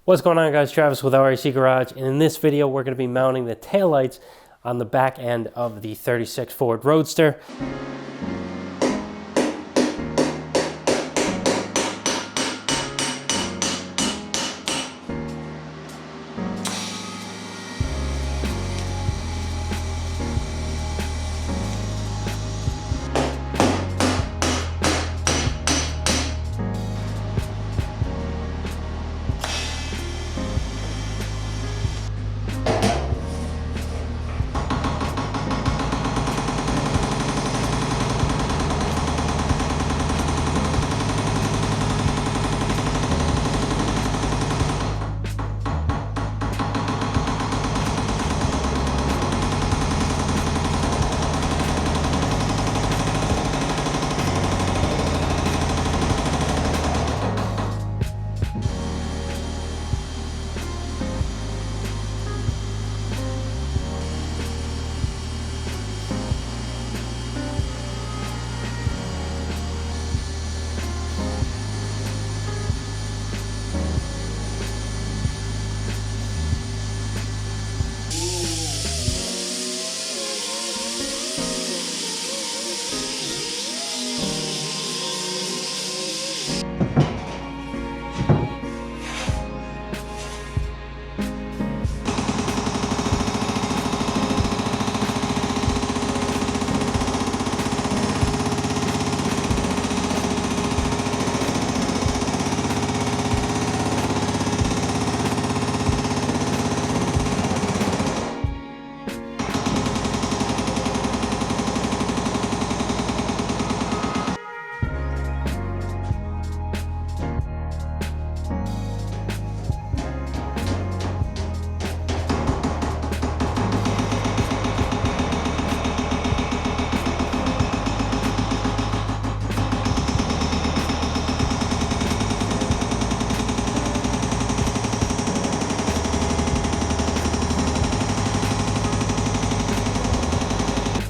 What's going on, guys? Travis with RAC Garage, and in this video we're going to be mounting the taillights on the back end of the 36 Ford Roadster.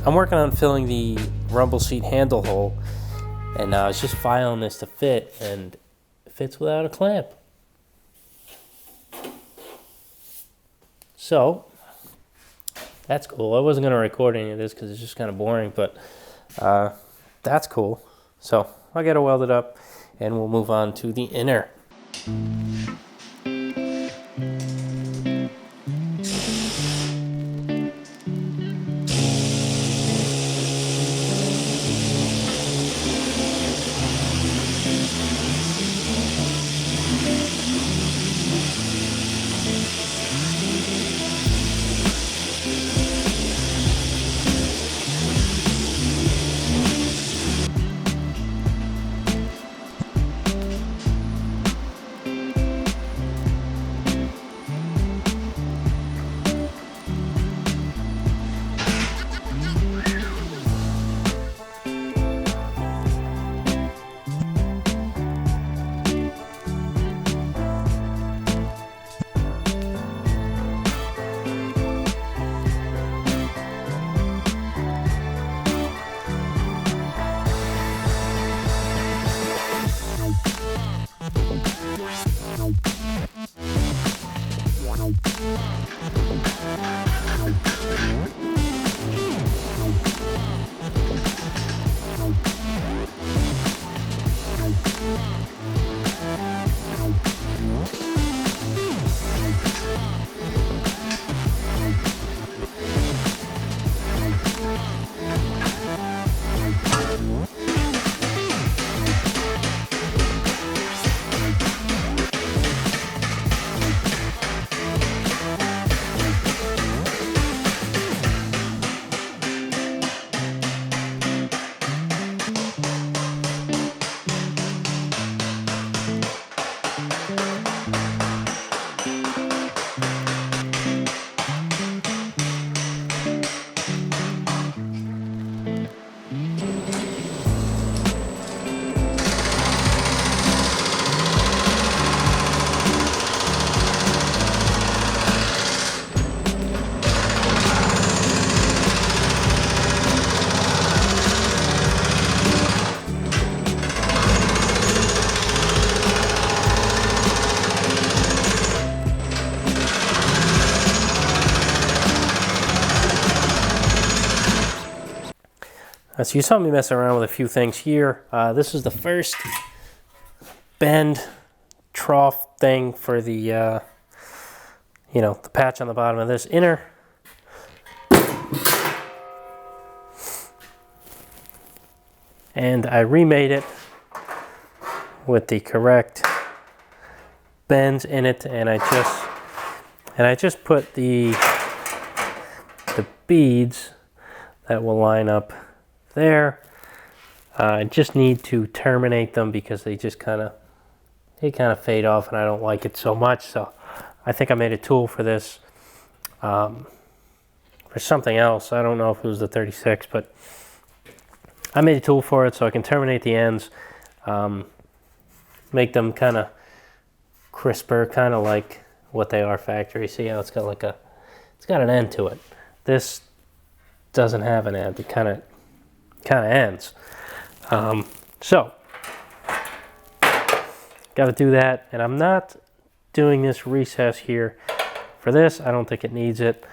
I'm working on filling the rumble seat handle hole, and I was just filing this to fit, and it fits without a clamp. So that's cool. I wasn't going to record any of this because it's just kind of boring, but that's cool. So I'll get it welded up and we'll move on to the inner. So you saw me messing around with a few things here. This is the first bend trough thing for the, you know, the patch on the bottom of this inner. And I remade it with the correct bends in it, and I just put the beads that will line up there. I just need to terminate them because they just kind of fade off, and I don't like it so much. So I think I made a tool for this, for something else. I don't know if it was the 36, but I made a tool for it so I can terminate the ends, make them kind of crisper, kind of like what they are factory. See how it's got like it's got an end to it. This doesn't have an end. It kind of ends. So got to do that, and I'm not doing this recess here for this. I don't think it needs it.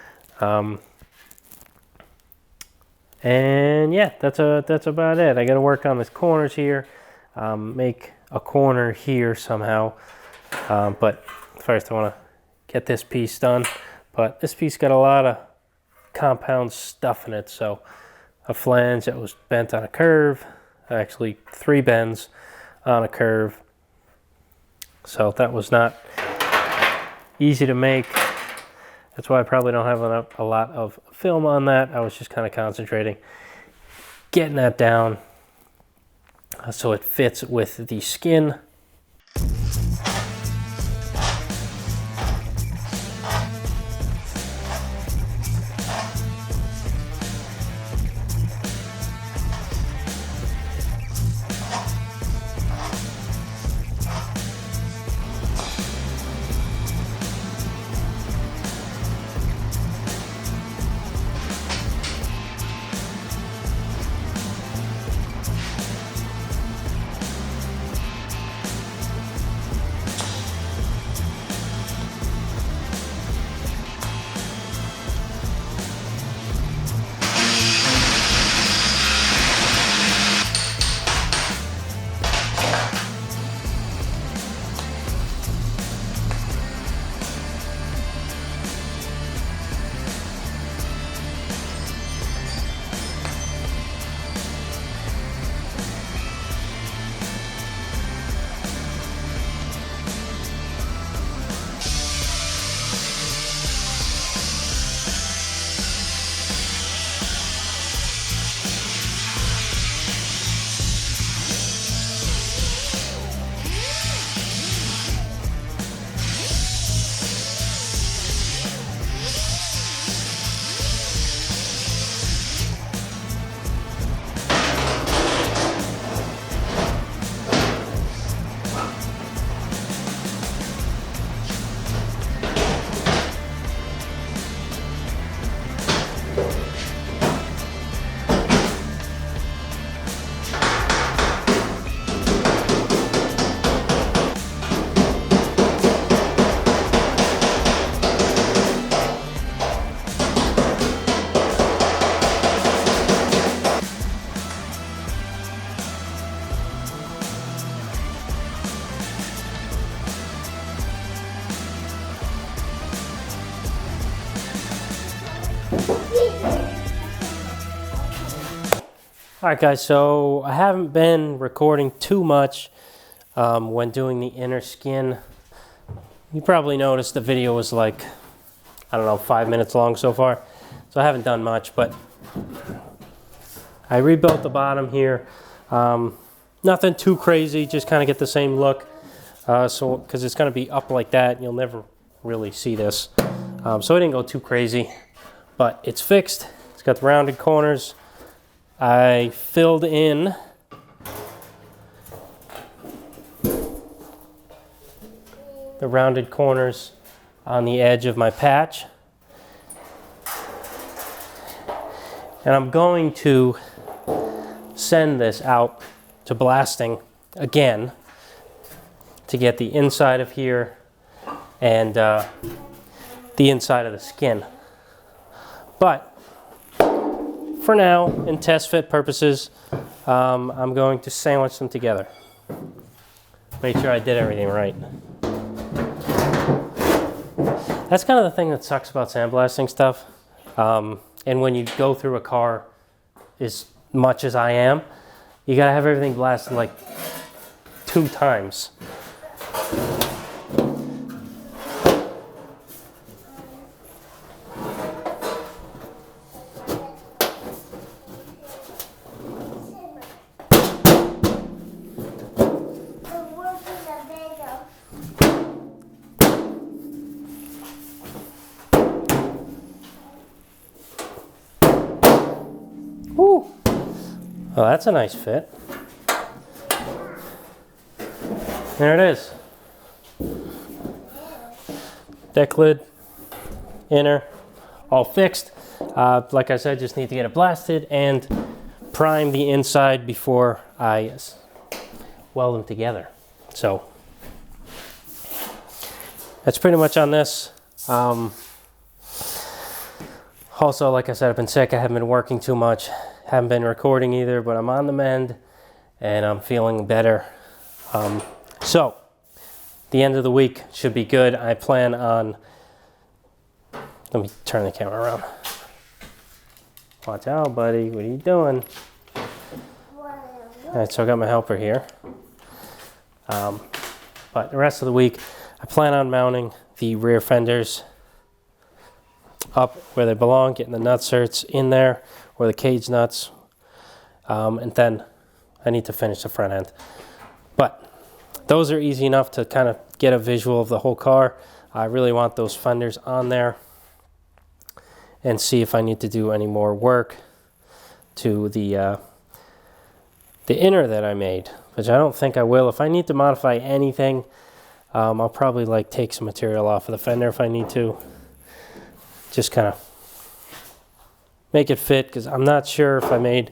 And yeah, that's about it. I got to work on these corners here, make a corner here somehow. But first I want to get this piece done. But this piece got a lot of compound stuff in it. So a flange that was bent on a curve, actually 3 bends on a curve. So that was not easy to make. That's why I probably don't have a lot of film on that. I was just kind of concentrating, getting that down so it fits with the skin. Alright guys, so I haven't been recording too much when doing the inner skin. You probably noticed the video was like, I don't know, 5 minutes long so far. So I haven't done much, but I rebuilt the bottom here. Nothing too crazy, just kind of get the same look. So because it's going to be up like that, you'll never really see this. So I didn't go too crazy, but it's fixed. It's got the rounded corners. I filled in the rounded corners on the edge of my patch. And I'm going to send this out to blasting again to get the inside of here and the inside of the skin. But for now, in test fit purposes, I'm going to sandwich them together. Make sure I did everything right. That's kind of the thing that sucks about sandblasting stuff. And when you go through a car as much as I am, you gotta have everything blasted like 2 times. Woo! Well, that's a nice fit. There it is. Deck lid, inner, all fixed. Like I said, just need to get it blasted and prime the inside before I weld them together. So that's pretty much on this. Also, like I said, I've been sick. I haven't been working too much. Haven't been recording either, but I'm on the mend and I'm feeling better. So the end of the week should be good. I plan on, let me turn the camera around. Watch out, buddy. What are you doing? All right, so I got my helper here. But the rest of the week, I plan on mounting the rear fenders up where they belong, getting the nutserts in there, or the cage nuts, and then I need to finish the front end. But those are easy enough to kind of get a visual of the whole car. I really want those fenders on there and see if I need to do any more work to the inner that I made, which I don't think I will. If I need to modify anything, I'll probably like take some material off of the fender if I need to. Just kind of make it fit, because I'm not sure if I made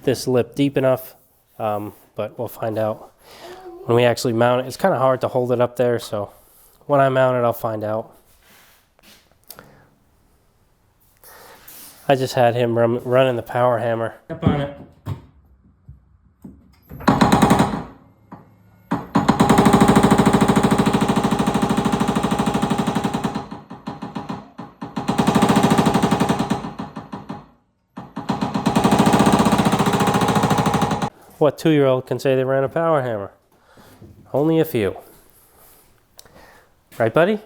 this lip deep enough, but we'll find out when we actually mount it. It's kind of hard to hold it up there, so when I mount it, I'll find out. I just had him running the power hammer up on it. What 2-year-old can say they ran a power hammer? Only a few. Right, buddy?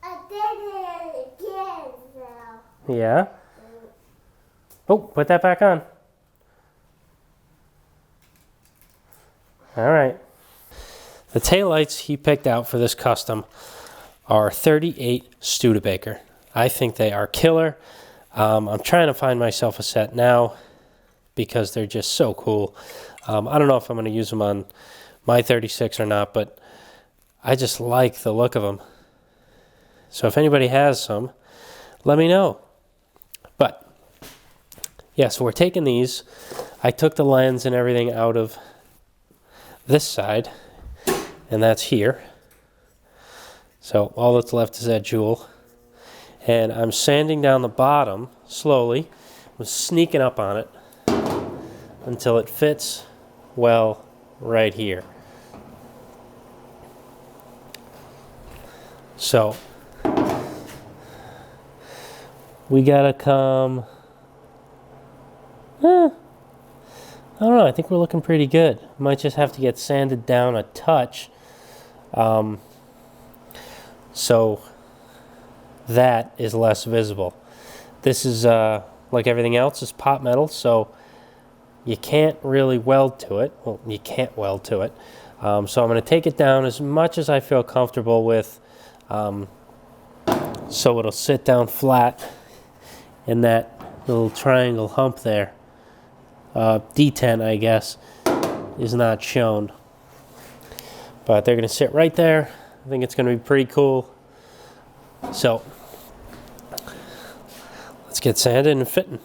I did it again now. Yeah? Oh, put that back on. All right. The taillights he picked out for this custom are 38 Studebaker. I think they are killer. I'm trying to find myself a set now, because they're just so cool. I don't know if I'm going to use them on my 36 or not, but I just like the look of them. So if anybody has some, let me know. But yeah, so we're taking these. I took the lens and everything out of this side, and that's here. So all that's left is that jewel. And I'm sanding down the bottom slowly. I'm sneaking up on it until it fits well right here. So we gotta come, I don't know, I think we're looking pretty good. Might just have to get sanded down a touch, so that is less visible. This is like everything else, is pot metal, so you can't really weld to it. Well, you can't weld to it. So I'm going to take it down as much as I feel comfortable with, so it'll sit down flat in that little triangle hump there. D10, I guess, is not shown. But they're going to sit right there. I think it's going to be pretty cool. So let's get sanded and fitting.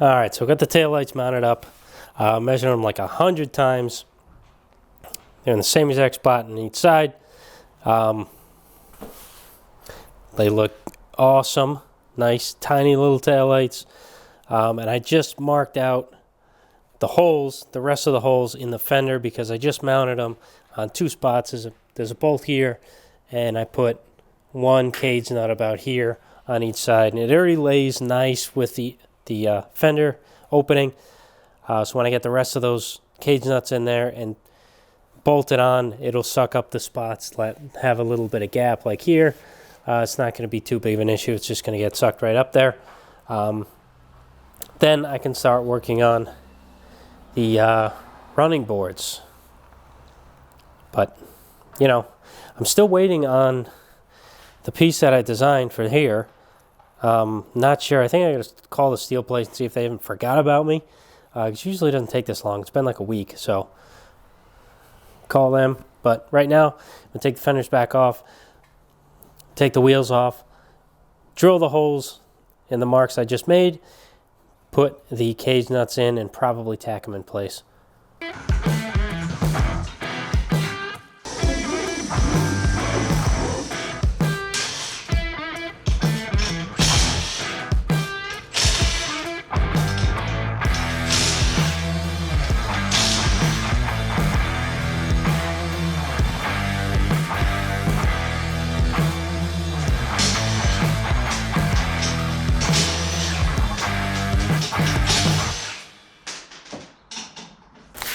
All right, so I got the taillights mounted up. Measured them like 100 times. They're in the same exact spot on each side. They look awesome. Nice, tiny little taillights. And I just marked out the holes, the rest of the holes in the fender, because I just mounted them on 2 spots. There's a bolt here, and I put 1 cage nut about here on each side. And it already lays nice with the fender opening. So when I get the rest of those cage nuts in there and bolt it on, it'll suck up the spots, have a little bit of gap like here. It's not going to be too big of an issue. It's just going to get sucked right up there. Then I can start working on the running boards. But, you know, I'm still waiting on the piece that I designed for here. Not sure. I think I gotta call the steel place and see if they haven't forgot about me. It usually doesn't take this long. It's been like a week, so call them. But right now, I'm gonna take the fenders back off, take the wheels off, drill the holes in the marks I just made, put the cage nuts in, and probably tack them in place.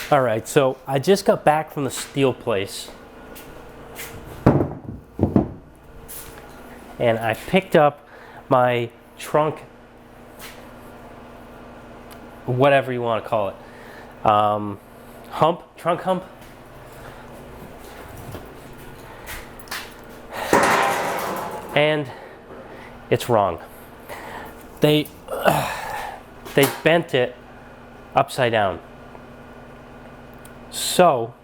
All right, so I just got back from the steel place, and I picked up my trunk, whatever you want to call it, trunk hump. And it's wrong. They bent it upside down. So,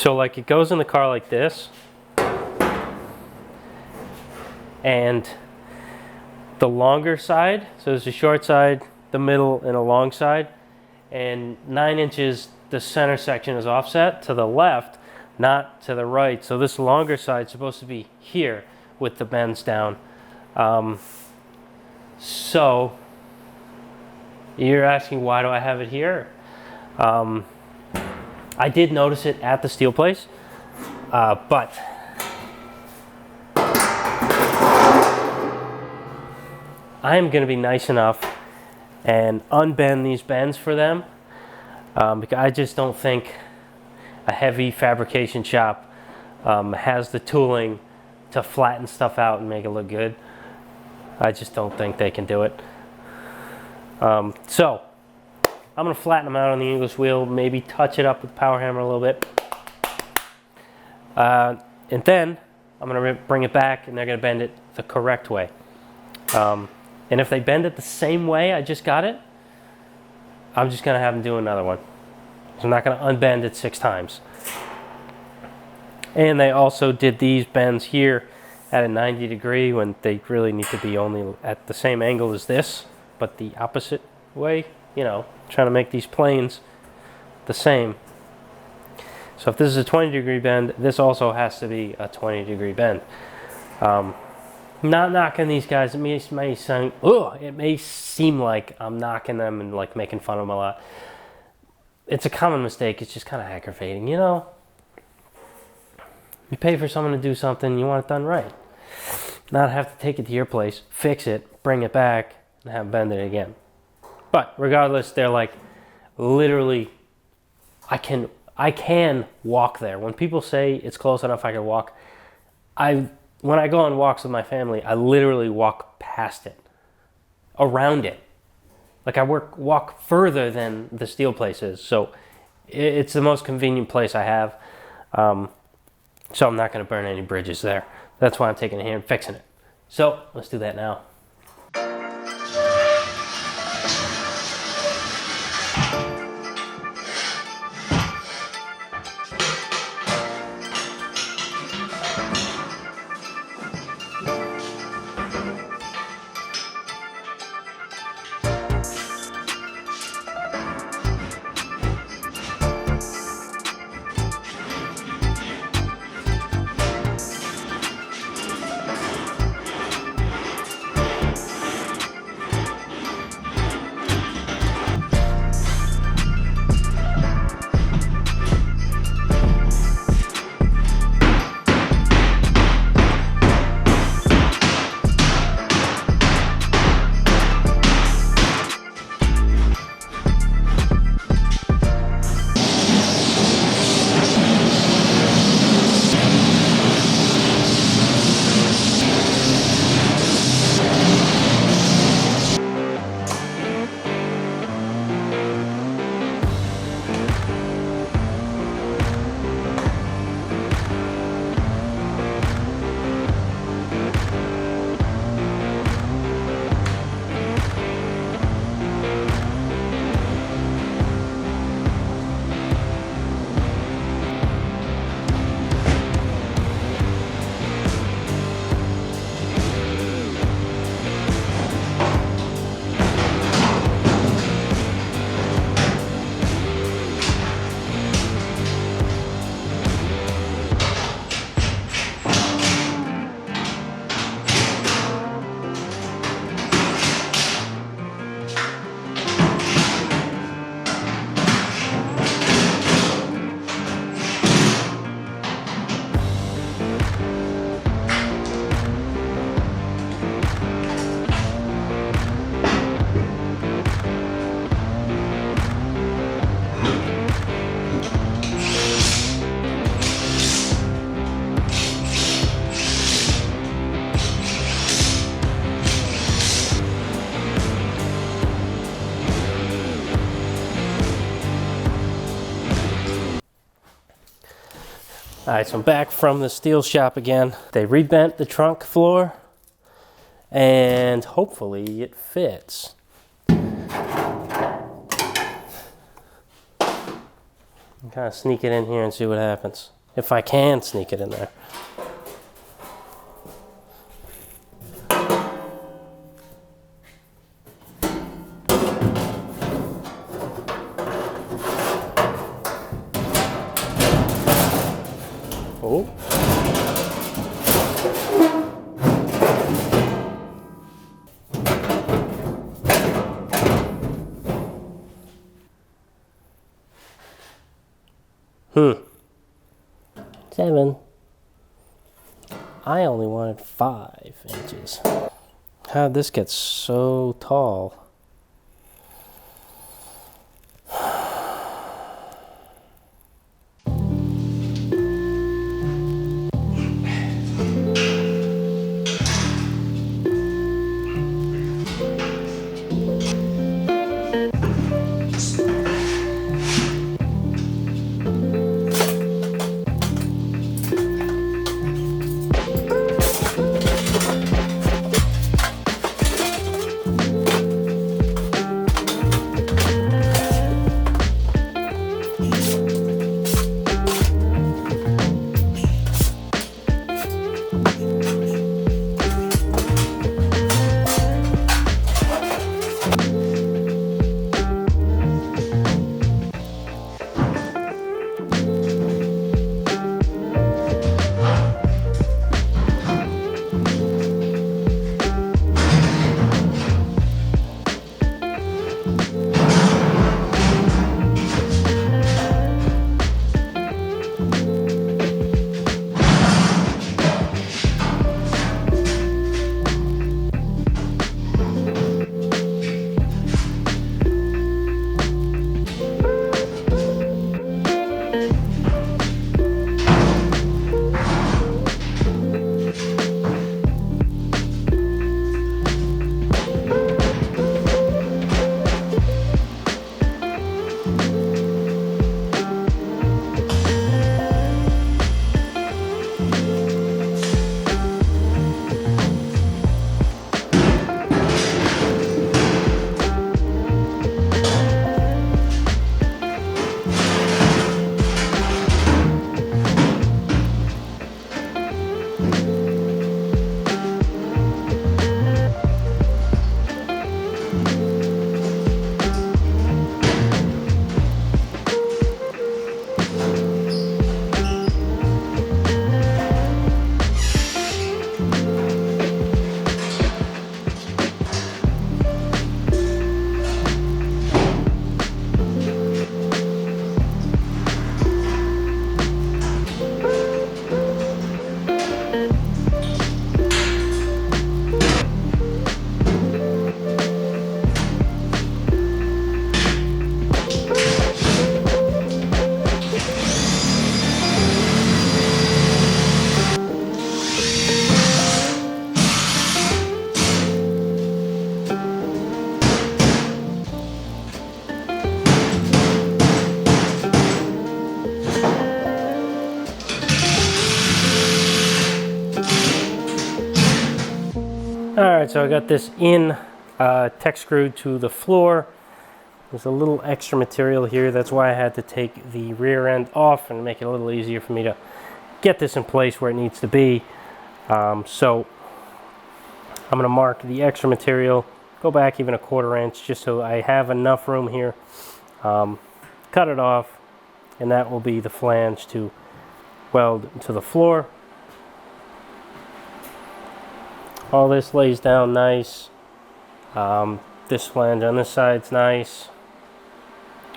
like it goes in the car like this, and the longer side, so there's a short side, the middle, and a long side, and 9 inches, the center section is offset to the left, not to the right. So this longer side is supposed to be here with the bends down. So you're asking, why do I have it here? I did notice it at the steel place, but I am going to be nice enough and unbend these bends for them, because I just don't think a heavy fabrication shop has the tooling to flatten stuff out and make it look good. I just don't think they can do it. So I'm going to flatten them out on the English wheel, maybe touch it up with the power hammer a little bit. And then I'm going to bring it back, and they're going to bend it the correct way. And if they bend it the same way I just got it, I'm just going to have them do another one. So I'm not going to unbend it 6 times. And they also did these bends here at a 90 degree when they really need to be only at the same angle as this, but the opposite way, you know, trying to make these planes the same. So if this is a 20 degree bend, this also has to be a 20 degree bend. not knocking these guys. It may seem like I'm knocking them and like making fun of them a lot. It's a common mistake. It's just kind of aggravating, you know? You pay for someone to do something, you want it done right. Not have to take it to your place, fix it, bring it back, and have them bend it again. But regardless, they're like literally, I can walk there. When people say it's close enough I can walk, when I go on walks with my family, I literally walk past it, around it. Like I walk further than the steel place is. So it's the most convenient place I have. So I'm not going to burn any bridges there. That's why I'm taking it here and fixing it. So let's do that now. All right, so I'm back from the steel shop again. They rebent the trunk floor and hopefully it fits. I'm kind of sneak it in here and see what happens. If I can sneak it in there. Oh. Hmm. 7. I only wanted 5 inches. How'd this get so tall? Alright, so I got this in tech screwed to the floor. There's a little extra material here. That's why I had to take the rear end off and make it a little easier for me to get this in place where it needs to be. So I'm going to mark the extra material, go back even a 1/4 inch just so I have enough room here. Cut it off, and that will be the flange to weld to the floor. All this lays down nice. This flange on this side's nice.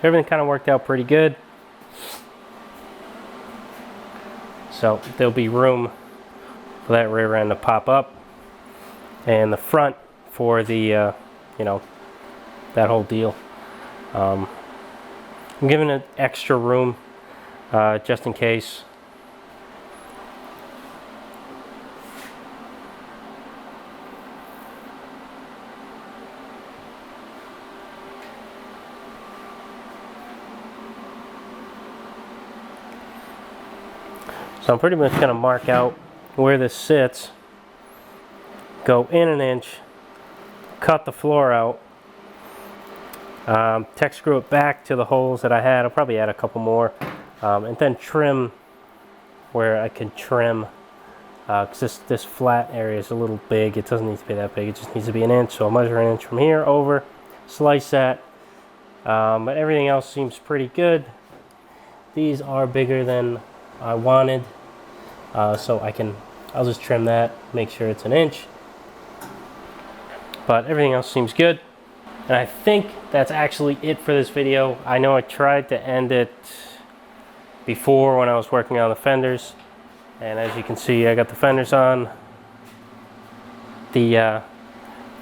Everything kind of worked out pretty good. So there'll be room for that rear end to pop up, and the front for the you know, that whole deal. I'm giving it extra room just in case. So I'm pretty much going to mark out where this sits, go in 1 inch, cut the floor out, tech screw it back to the holes that I had. I'll probably add a couple more, and then trim where I can trim, because this flat area is a little big. It doesn't need to be that big, it just needs to be 1 inch. So I'll measure 1 inch from here over, slice that, but everything else seems pretty good. These are bigger than I wanted, so I'll just trim that, make sure it's 1 inch. But everything else seems good. And I think that's actually it for this video. I know I tried to end it before when I was working on the fenders. And as you can see, I got the fenders on. The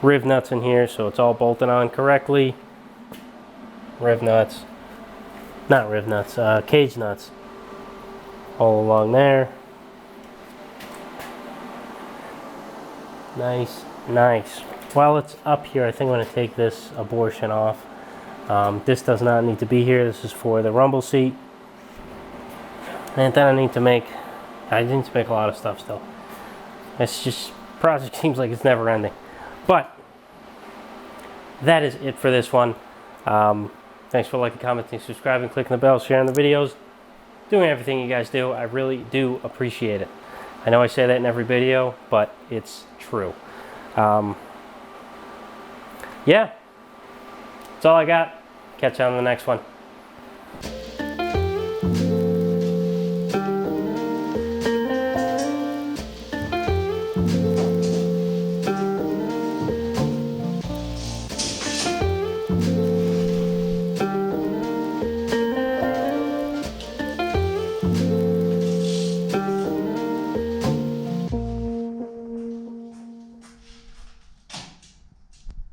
riv nuts in here, so it's all bolted on correctly. Riv nuts. Not riv nuts, cage nuts. All along there. Nice, nice. While it's up here, I think I'm going to take this abortion off. This does not need to be here. This is for the rumble seat. And then I need to make a lot of stuff still. It's just, project seems like it's never ending. But that is it for this one. Thanks for liking, commenting, subscribing, clicking the bell, sharing the videos, doing everything you guys do. I really do appreciate it. I know I say that in every video, but it's true. Yeah, that's all I got. Catch you on the next one.